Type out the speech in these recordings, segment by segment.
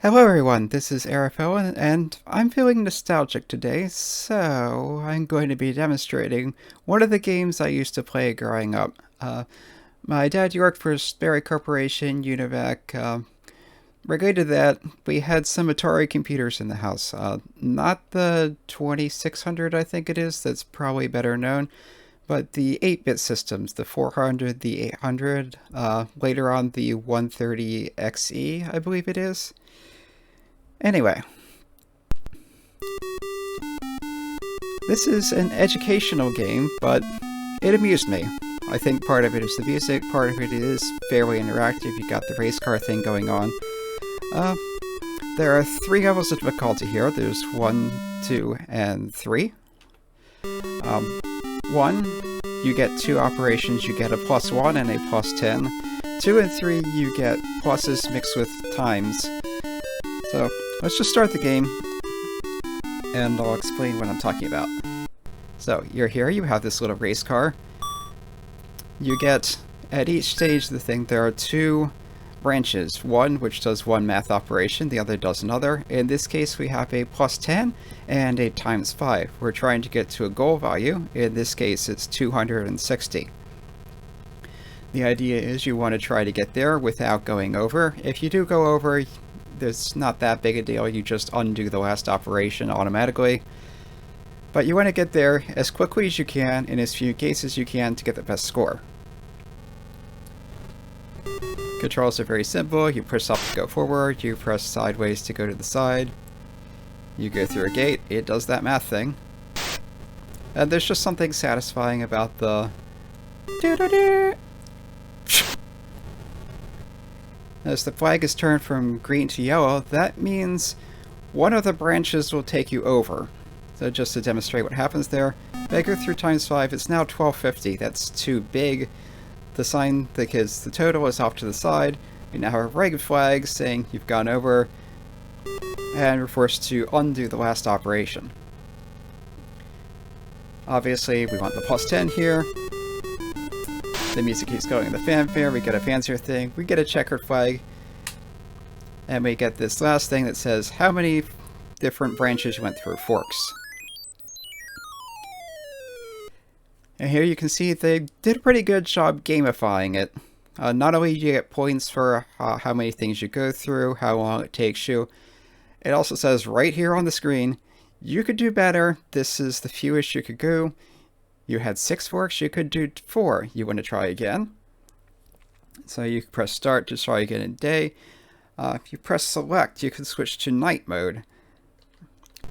Hello everyone, this is Arafel and I'm feeling nostalgic today, so I'm going to be demonstrating one of the games I used to play growing up. My dad worked for Sperry Corporation, UNIVAC. Related to that, we had some Atari computers in the house. Not the 2600, I think it is, that's probably better known, but the 8-bit systems, the 400, the 800, later on the 130XE, I believe it is. Anyway, this is an educational game, but it amused me. I think part of it is the music, part of it is fairly interactive. You got the race car thing going on. Uh, there are 3 levels of difficulty here. There's 1, 2, and 3. 1, you get 2 operations. You get a +1 and a +10. 2 and 3, you get pluses mixed with times. So let's just start the game, and I'll explain what I'm talking about. So you're here, you have this little race car. You get, at each stage of the thing, there are 2 branches. One which does one math operation, the other does another. In this case we have a +10 and a ×5. We're trying to get to a goal value. In this case it's 260. The idea is you want to try to get there without going over. If you do go over, there's not that big a deal, you just undo the last operation automatically. But you want to get there as quickly as you can, in as few cases as you can, to get the best score. Controls are very simple. You press up to go forward, you press sideways to go to the side. You go through a gate, it does that math thing. And there's just something satisfying about the doo-doo-doo. As the flag is turned from green to yellow, that means one of the branches will take you over. So just to demonstrate what happens there, if I go through ×5, it's now 1250. That's too big. The sign that gives the total is off to the side. We now have a red flag saying you've gone over, and we're forced to undo the last operation. Obviously, we want the +10 here. The music keeps going in the fanfare, we get a fancier thing, we get a checkered flag, and we get this last thing that says how many different branches you went through, forks. And here you can see they did a pretty good job gamifying it. Not only do you get points for how many things you go through, how long it takes you, it also says right here on the screen, you could do better, this is the fewest you could go. You had 6 forks, you could do 4. You want to try again? So you press start to try again in day. If you press select, you can switch to night mode.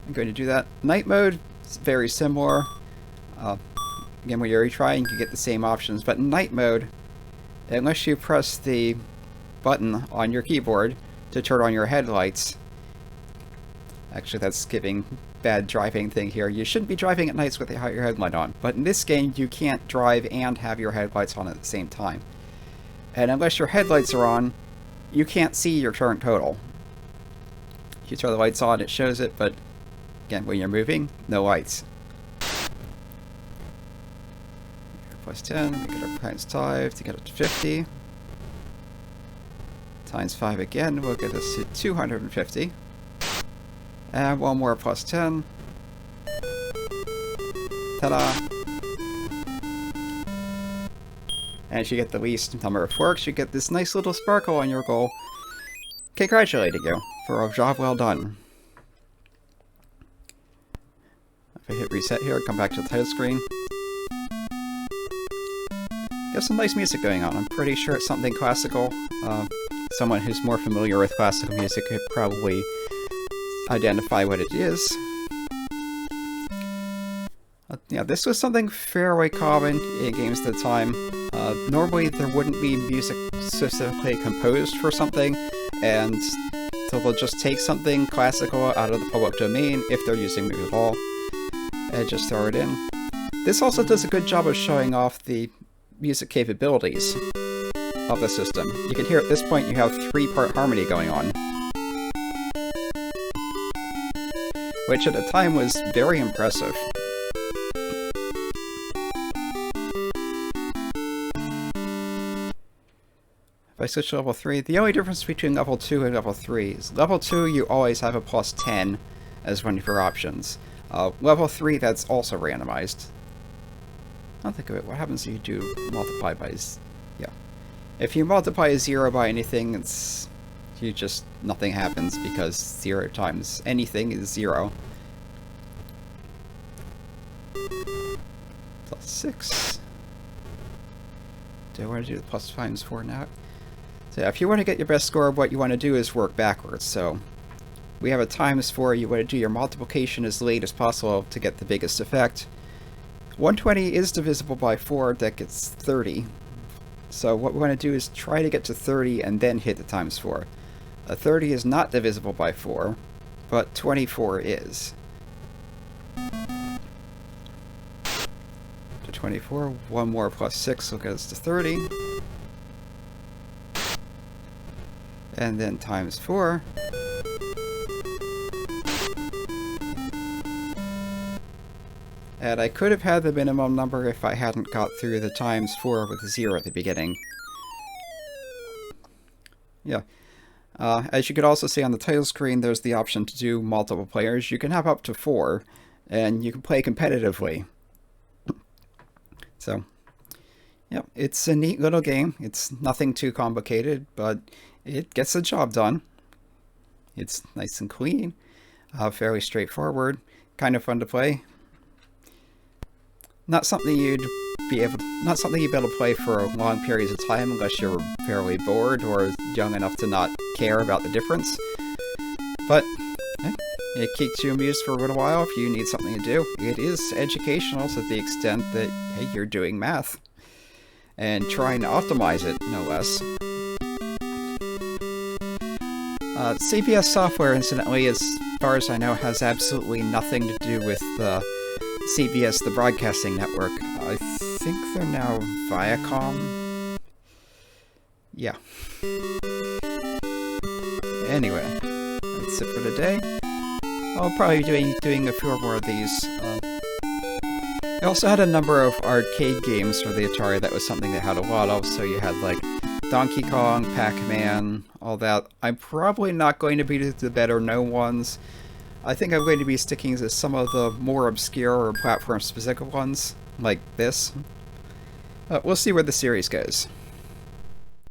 I'm going to do that. Night mode is very similar. Again, when you're retrying, you get the same options, but in night mode, unless you press the button on your keyboard to turn on your headlights, actually that's giving bad driving thing here. You shouldn't be driving at nights with your headlight on, but in this game you can't drive and have your headlights on at the same time. And unless your headlights are on, you can't see your current total. If you turn the lights on, it shows it, but again, when you're moving, no lights. +10, we get a ×5 to get up to 50. ×5 again will get us to 250. And one more +10. Ta-da! And if you get the least number of forks, you get this nice little sparkle on your goal, congratulating you for a job well done. If I hit reset here, come back to the title screen. Got some nice music going on. I'm pretty sure it's something classical. Someone who's more familiar with classical music could probably identify what it is. Yeah, this was something fairly common in games at the time. Normally there wouldn't be music specifically composed for something, and so they'll just take something classical out of the public domain, if they're using it at all, and just throw it in. This also does a good job of showing off the music capabilities of the system. You can hear at this point you have 3-part harmony going on, which at the time was very impressive. I switch to level 3, the only difference between level 2 and level 3 is level 2 you always have a plus 10 as one of your options. Level 3 that's also randomized. I'll think of it, what happens if you do multiply by... yeah. If you multiply 0 by anything, it's... nothing happens because 0 times anything is 0. Plus 6. Do I want to do the plus times 4 now? So if you want to get your best score, what you want to do is work backwards. So we have a times 4, you want to do your multiplication as late as possible to get the biggest effect. 120 is divisible by 4, that gets 30. So what we want to do is try to get to 30 and then hit the times 4. A 30 is not divisible by 4, but 24 is. To 24, 1 more plus 6 will get us to 30. And then times 4. And I could have had the minimum number if I hadn't got through the times 4 with 0 at the beginning. Yeah. As you could also see on the title screen, there's the option to do multiple players. You can have up to 4, and you can play competitively. So, yeah, it's a neat little game. It's nothing too complicated, but it gets the job done. It's nice and clean, fairly straightforward, kind of fun to play. Not something you'd be able to play for long periods of time unless you're fairly bored or young enough to not care about the difference. But it keeps you amused for a little while if you need something to do. It is educational to the extent that, hey, you're doing math and trying to optimize it, no less. CBS Software, incidentally, as far as I know, has absolutely nothing to do with CBS, the broadcasting network. I think they're now Viacom. Yeah. Anyway, that's it for today. I'll probably be doing a few more of these. I also had a number of arcade games for the Atari. That was something they had a lot of. So you had like Donkey Kong, Pac-Man, all that. I'm probably not going to be the better known ones. I think I'm going to be sticking to some of the more obscure or platform-specific ones, like this. We'll see where the series goes.